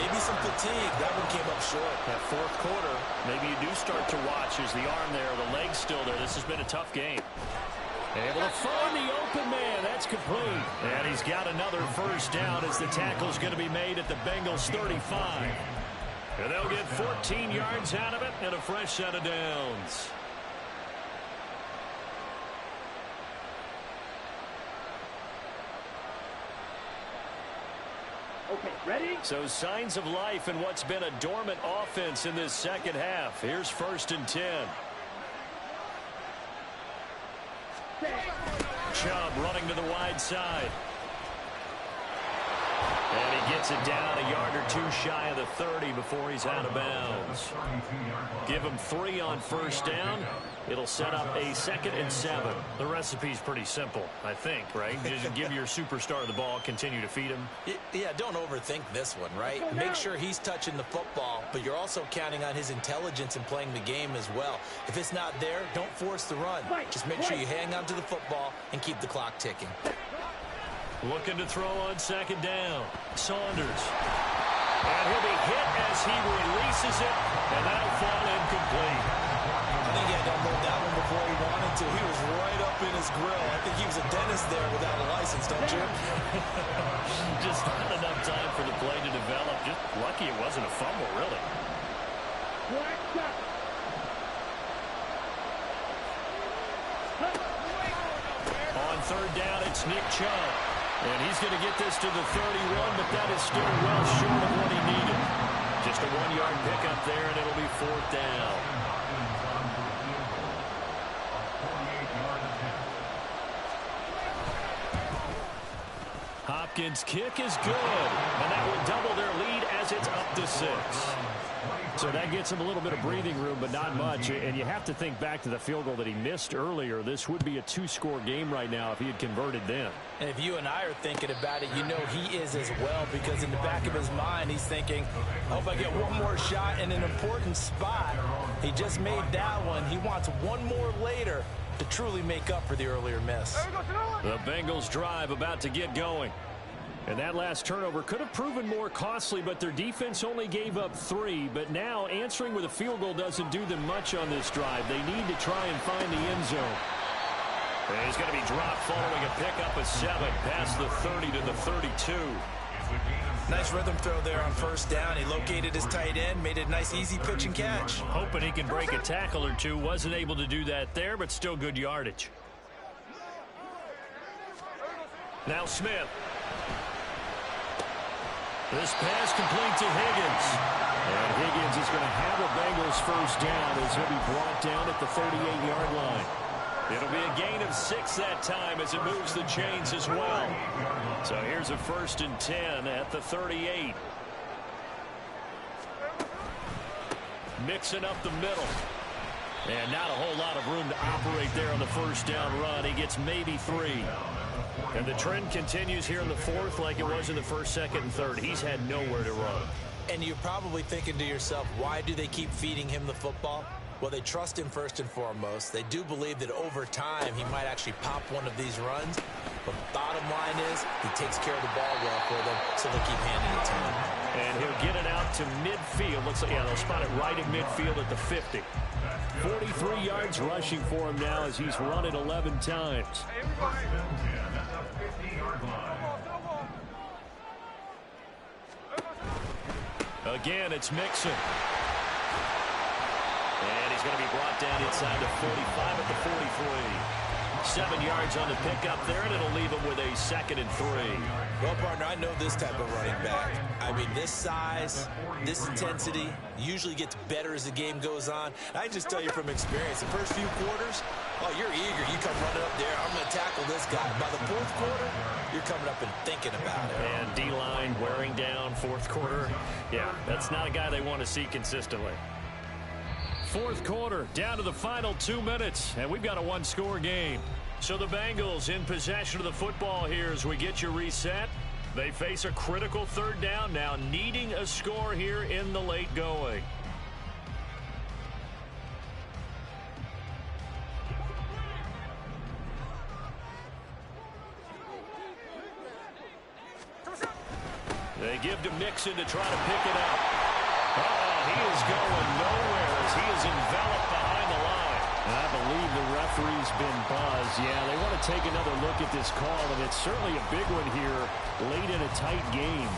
Maybe some fatigue. That one came up short. That 4th quarter, maybe you do start to watch. Is the arm there, the leg's still there. This has been a tough game. Able to find the open man. That's complete. And he's got another 1st down as the tackle's going to be made at the Bengals 35. And they'll get 14 yards out of it and a fresh set of downs. Okay, ready? So signs of life in what's been a dormant offense in this 2nd half. Here's 1st and 10. Chubb running to the wide side. And he gets it down a yard or 2 shy of the 30 before he's out of bounds. Give him 3 on 1st down. It'll set up a 2nd and 7. The recipe's pretty simple, I think, right? Just give your superstar the ball, continue to feed him. Yeah, don't overthink this one, right? Make sure he's touching the football, but you're also counting on his intelligence in playing the game as well. If it's not there, don't force the run. Just make sure you hang on to the football and keep the clock ticking. Looking to throw on second down. Saunders. And he'll be hit as he releases it, and that'll fall incomplete. I think he had to unload that one before he wanted to. He was right up in his grill. I think he was a dentist there without a license, don't you? Just not enough time for the play to develop. Just lucky it wasn't a fumble, really. On third down, it's Nick Chubb. And he's going to get this to the 31, but that is still well short of what he needed. Just a 1-yard pickup there, and it'll be fourth down. Hopkins' kick is good, and that will double their lead as it's up to 6. So that gets him a little bit of breathing room, but not much. And you have to think back to the field goal that he missed earlier. This would be a 2-score game right now if he had converted then. And if you and I are thinking about it, you know he is as well, because in the back of his mind, he's thinking, I hope I get one more shot in an important spot. He just made that one. He wants one more later to truly make up for the earlier miss. The Bengals drive about to get going. And that last turnover could have proven more costly, but their defense only gave up 3. But now answering with a field goal doesn't do them much on this drive. They need to try and find the end zone. And he's going to be dropped following a pickup of 7 past the 30 to the 32. Nice rhythm throw there on first down. He located his tight end, made a nice easy pitch and catch. Hoping he can break a tackle or two. Wasn't able to do that there, but still good yardage. Now Smith. This pass complete to Higgins. And Higgins is going to have a Bengals first down as he'll be brought down at the 38-yard line. It'll be a gain of 6 that time as it moves the chains as well. So here's a 1st and 10 at the 38. Mixing up the middle. And not a whole lot of room to operate there on the first down run. He gets maybe 3. And the trend continues here in the 4th like it was in the 1st, 2nd, and 3rd. He's had nowhere to run. And you're probably thinking to yourself, why do they keep feeding him the football? Well, they trust him first and foremost. They do believe that over time he might actually pop one of these runs. But bottom line is he takes care of the ball well for them, so they keep handing it to him. And he'll get it out to midfield. Looks like, yeah, they'll spot it right at midfield at the 50. 43 yards rushing for him now as he's run it 11 times. Again, it's Mixon. And he's going to be brought down inside the 45 at the 43. 7 yards on the pickup there, and it'll leave him with a 2nd and 3. Well, partner, I know this type of running back. I mean, this size, this intensity usually gets better as the game goes on. I just tell you from experience, the first few quarters, oh, you're eager. You come running up there, I'm going to tackle this guy. By the 4th quarter, you're coming up and thinking about it. And D-line wearing down 4th quarter. Yeah, that's not a guy they want to see consistently. 4th quarter, down to the final 2 minutes, and we've got a 1-score game. So the Bengals in possession of the football here as we get you reset. They face a critical 3rd down now, needing a score here in the late going. They give to Mixon to try to pick it up. He is going nowhere as he is enveloped behind the line. And I believe the referee's been buzzed. Yeah, they want to take another look at this call, and it's certainly a big one here late in a tight game.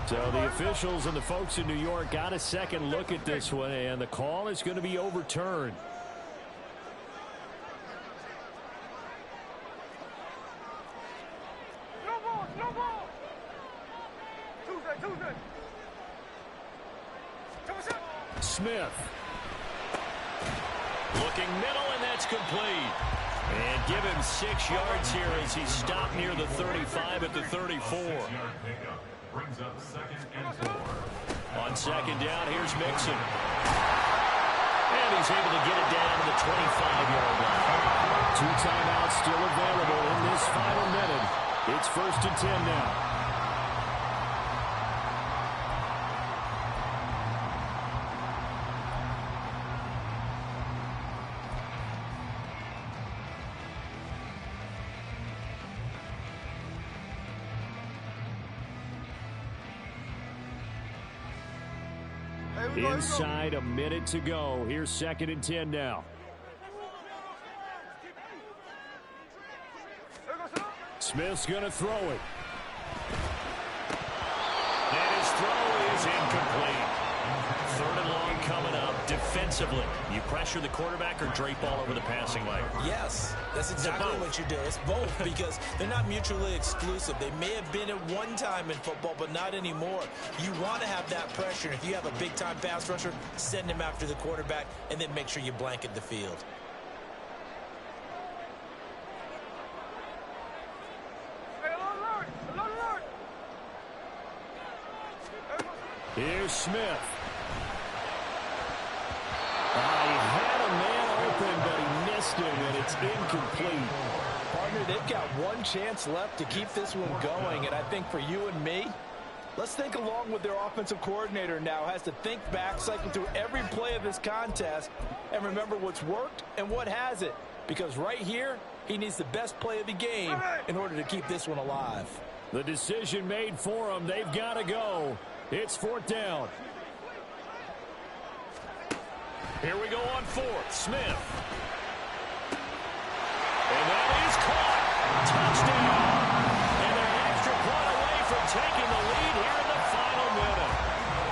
So the officials and the folks in New York got a second look at this one, and the call is going to be overturned. Smith. Looking middle, and that's complete. And give him 6 yards here as he stopped near the 35 at the 34. On second down, here's Mixon. And he's able to get it down to the 25-yard line. 2 timeouts still available in this final minute. It's 1st and 10 now. Inside a minute to go. Here's 2nd and 10 now. Smith's going to throw it. And his throw is incomplete. 3rd and long coming up. Defensively, you pressure the quarterback or drape all over the passing lane? Yes, that's exactly what you do. It's both because they're not mutually exclusive. They may have been at one time in football, but not anymore. You want to have that pressure. If you have a big-time pass rusher, send him after the quarterback, and then make sure you blanket the field. Here's Smith. He had a man open, but he missed him, and it's incomplete. Partner, they've got one chance left to keep this one going, and I think for you and me, let's think along with their offensive coordinator now. Has to think back, cycle through every play of this contest, and remember what's worked and what hasn't. Because right here, he needs the best play of the game in order to keep this one alive. The decision made for them. They've got to go. It's 4th down. Here we go on 4th. Smith. And that is caught. Touchdown. And they're an extra point away from taking the lead here in the final minute.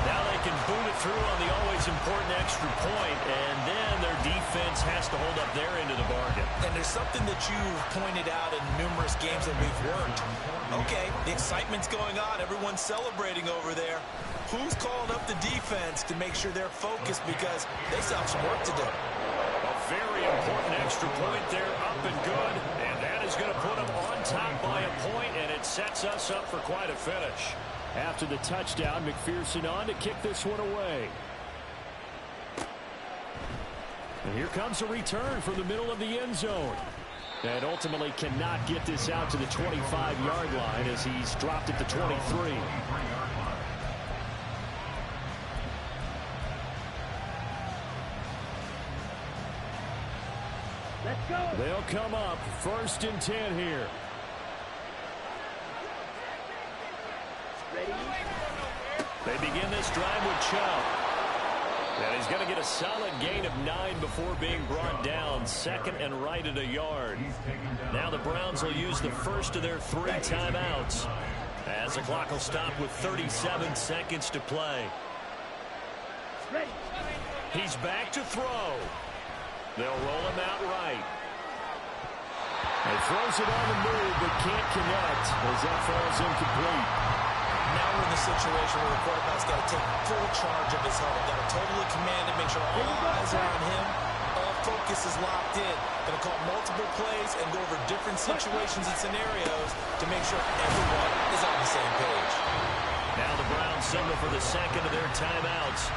Now they can boot it through on the always important extra point, and then their defense has to hold up their end of the bargain. And there's something that you've pointed out in numerous games that we've worked. Okay, the excitement's going on. Everyone's celebrating over there. Who's calling up the defense to make sure they're focused because they still have some work to do? A very important extra point there, up and good. And that is going to put them on top by a point, and it sets us up for quite a finish. After the touchdown, McPherson on to kick this one away. And here comes a return from the middle of the end zone. And ultimately cannot get this out to the 25-yard line as he's dropped at the 23. Let's go. They'll come up 1st and 10 here. Ready? They begin this drive with Chubb. And he's going to get a solid gain of 9 before being brought down. 2nd and right at a yard. Now the Browns will use the first of their 3 timeouts, as the clock will stop with 37 seconds to play. Ready. He's back to throw. They'll roll him out right. He throws it on the move, but can't connect as that falls incomplete. Now we're in the situation where the quarterback's got to take full charge of his huddle. Got to totally command it, make sure all eyes are on him. All focus is locked in. Going to call multiple plays and go over different situations and scenarios to make sure everyone is on the same page. Now the Browns signal for the 2nd of their timeouts.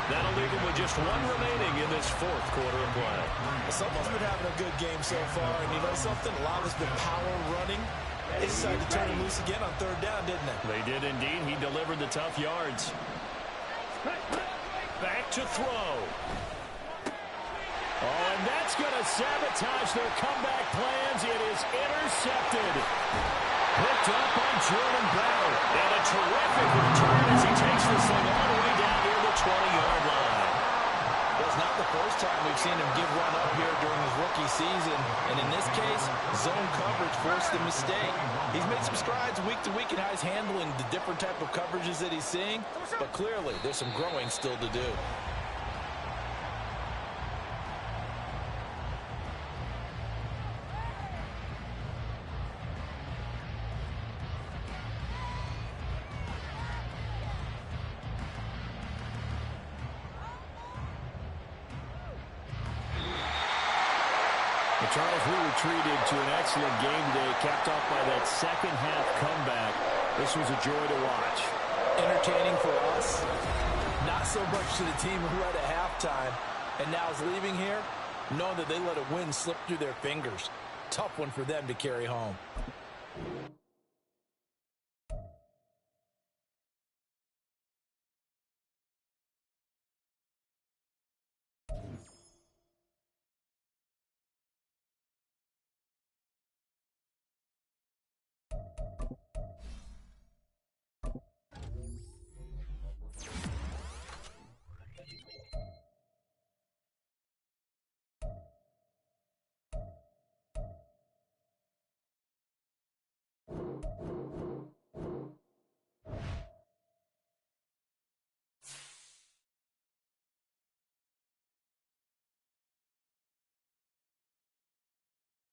That'll leave them with just 1 remaining in this 4th quarter of play. Someone's been having a good game so far, and you know something? A lot has been power running. They decided to turn him loose again on 3rd down, didn't they? They did indeed. He delivered the tough yards. Back to throw. Oh, and that's going to sabotage their comeback plans. It is intercepted. Picked up by Jordan Bell. And a terrific return as he takes this thing all the way down near the 20-yard line. Well, it's not the first time we've seen him give one up here during his rookie season. And in this case, zone coverage forced the mistake. He's made some strides week to week in how he's handling the different type of coverages that he's seeing. But clearly, there's some growing still to do. Charles, we were treated to an excellent game today, capped off by that second-half comeback. This was a joy to watch. Entertaining for us, not so much to the team who led at halftime and now is leaving here, knowing that they let a win slip through their fingers. Tough one for them to carry home.